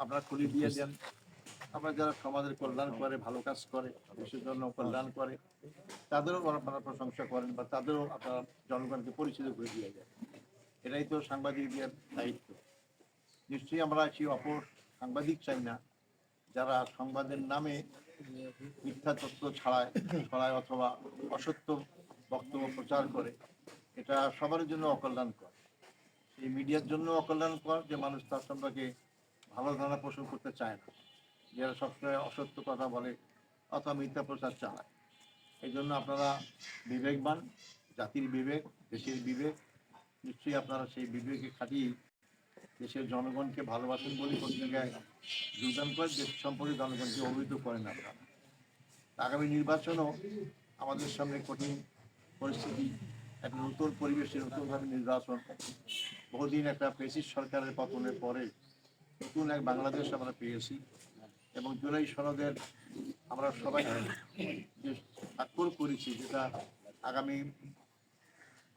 আপনারা খুলে দিয়ে দেন। আমরা যারা সমাজের কল্যাণ করে, ভালো কাজ করে, দেশের জন্য কল্যাণ করে, তাদেরও আপনারা প্রশংসা করেন বা তাদেরও আপনারা জনগণকে পরিচিত করে দিয়ে যায়। এটাই তো সাংবাদিকদের দায়িত্ব। নিশ্চয়ই আমরা সেই অপর সাংবাদিক চাই না যারা সংবাদের নামে মিথ্যা তথ্য ছড়ায় অথবা অসত্য বক্তব্য প্রচার করে। এটা সবার জন্য অকল্যাণকর। এই মিডিয়ার জন্য অকল্যাণকর যে মানুষ তার সম্পর্কে ভালো ধারণা পোষণ করতে চায় না, যারা সবসময় অসত্য কথা বলে অথবা মিথ্যা প্রচার চালায়। এই জন্য আপনারা বিবেকবান, জাতির বিবেক, দেশের বিবেক, নিশ্চয়ই আপনারা সেই বিবেকে খাটিয়ে দেশের জনগণকে ভালোবাসেন বলে পত্রিকায় যোগদান করে দেশ সম্পর্কে জনগণকে অবহিত করেন আপনারা। আগামী নির্বাচনও আমাদের সামনে কঠিন পরিস্থিতি, একটা নতুন পরিবেশে নতুনভাবে নির্বাচন। বহুদিন একটা ফ্যাসিস্ট সরকারের পতনের পরে নতুন এক বাংলাদেশ আমরা পেয়েছি এবং জুলাই সনদের আমরা সবাই যে স্বাক্ষর করেছি, যেটা আগামী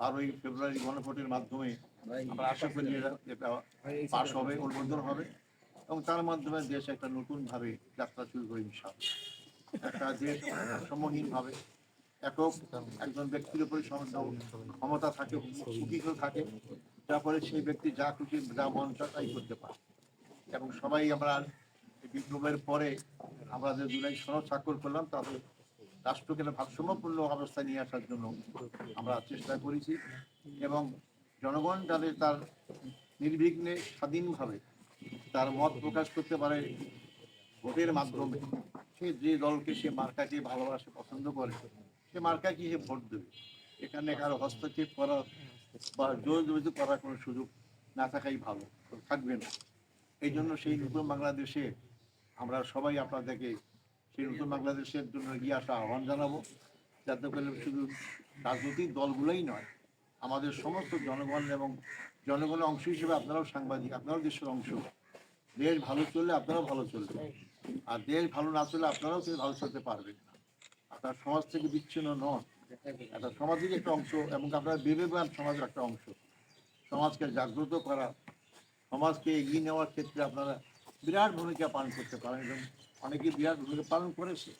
12ই ফেব্রুয়ারি গণভোটের মাধ্যমে আমরা আশা করি এটা পাস হবে, অনুমোদন হবে এবং তার মাধ্যমে দেশ একটা নতুনভাবে যাত্রা শুরু করে ইনশাআল্লাহ। একটা দেশ সমহীনভাবে একক একজন ব্যক্তির উপরে ক্ষমতা থাকে, সুবিধা থাকে, তারপরে সেই ব্যক্তি যা খুশি যা মন চায় তাই করতে পারে। এবং সবাই আমরা বিপ্লবের পরে আমরা যে জুলাই সনদ স্বাক্ষর করলাম তাদের রাষ্ট্রকে ভারসাম্যপূর্ণ অবস্থায় নিয়ে আসার জন্য আমরা চেষ্টা করেছি এবং জনগণ যাতে তার নির্বিঘ্নে স্বাধীনভাবে তার মত প্রকাশ করতে পারে ভোটের মাধ্যমে, সে যে দলকে সে মার্কাকে ভালোবাসে পছন্দ করে সে মার্কাকে সে ভোট দেবে। এখানে কারো হস্তক্ষেপ করা বা জোর জবরদস্তি করার কোনো সুযোগ না থাকাই ভালো, থাকবে না। এই জন্য সেই নতুন বাংলাদেশে আমরা সবাই আপনাদেরকে সেই নতুন বাংলাদেশের জন্য এগিয়ে আসা আহ্বান জানাবো, যাতে করে শুধু রাজনৈতিক দলগুলোই নয়, আমাদের সমস্ত জনগণ এবং জনগণের অংশ হিসেবে আপনারাও সাংবাদিক, আপনারাও দেশের অংশ। দেশ ভালো চললে আপনারাও ভালো চলবে, আর দেশ ভালো না চললে আপনারাও কেউ ভালো চলতে পারবেন না। আপনার সমাজ থেকে বিচ্ছিন্ন নন, একটা সমাজের একটা অংশ এবং আপনার বিবেকবান সমাজের একটা অংশ। সমাজকে জাগ্রত করা, সমাজকে এগিয়ে নেওয়ার ক্ষেত্রে আপনারা বিরাট ভূমিকা পালন করতে পারেন এবং অনেকে বিরাট ভূমিকা পালন করেছে।